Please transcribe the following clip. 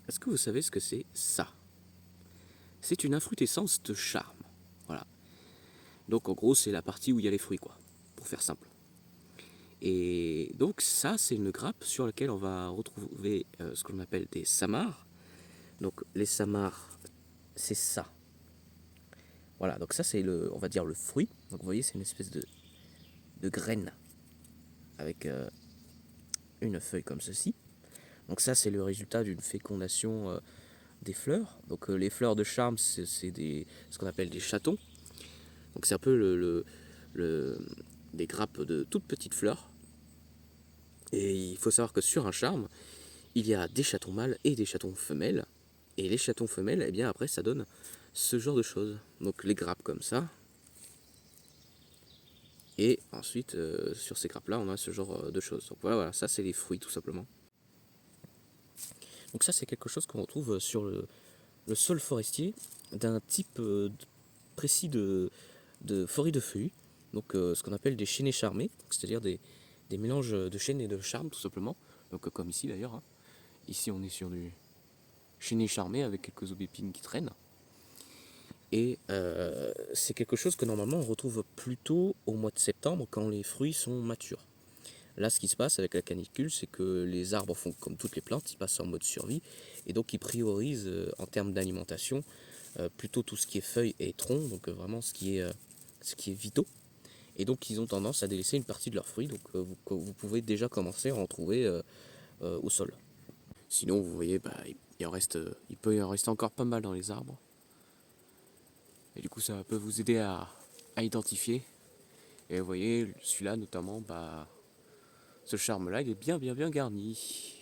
Est-ce que vous savez ce que c'est ça? C'est une infrutescence de charme. Voilà. Donc en gros, c'est la partie où il y a les fruits, quoi, pour faire simple. Et donc ça, c'est une grappe sur laquelle on va retrouver ce qu'on appelle des samars. Donc les samars, c'est ça. Voilà, donc ça c'est le, on va dire le fruit. Donc vous voyez, c'est une espèce de graine avec une feuille comme ceci. Donc ça c'est le résultat d'une fécondation des fleurs. Donc les fleurs de charme, c'est ce qu'on appelle des chatons. Donc c'est un peu des grappes de toutes petites fleurs. Et il faut savoir que sur un charme, il y a des chatons mâles et des chatons femelles. Et les chatons femelles, eh bien après ça donne ce genre de choses. Donc les grappes comme ça. Et ensuite, sur ces grappes-là, on a ce genre de choses. Donc voilà, ça c'est les fruits tout simplement. Donc ça c'est quelque chose qu'on retrouve sur le sol forestier d'un type précis de forêt de feuillus. Donc ce qu'on appelle des chênaies charmées, c'est-à-dire des mélanges de chêne et de charme tout simplement. Donc comme ici d'ailleurs. Hein. Ici on est sur du chêne charmé avec quelques aubépines qui traînent. Et c'est quelque chose que normalement on retrouve plutôt au mois de septembre quand les fruits sont matures. Là, ce qui se passe avec la canicule, c'est que les arbres font comme toutes les plantes, ils passent en mode survie et donc ils priorisent en termes d'alimentation plutôt tout ce qui est feuilles et troncs, donc vraiment ce qui est vitaux. Et donc ils ont tendance à délaisser une partie de leurs fruits, donc vous pouvez déjà commencer à en trouver au sol. Sinon, vous voyez, bah, il peut y en rester encore pas mal dans les arbres. Et du coup, ça peut vous aider à identifier. Et vous voyez, celui-là notamment, bah, ce charme-là, il est bien garni.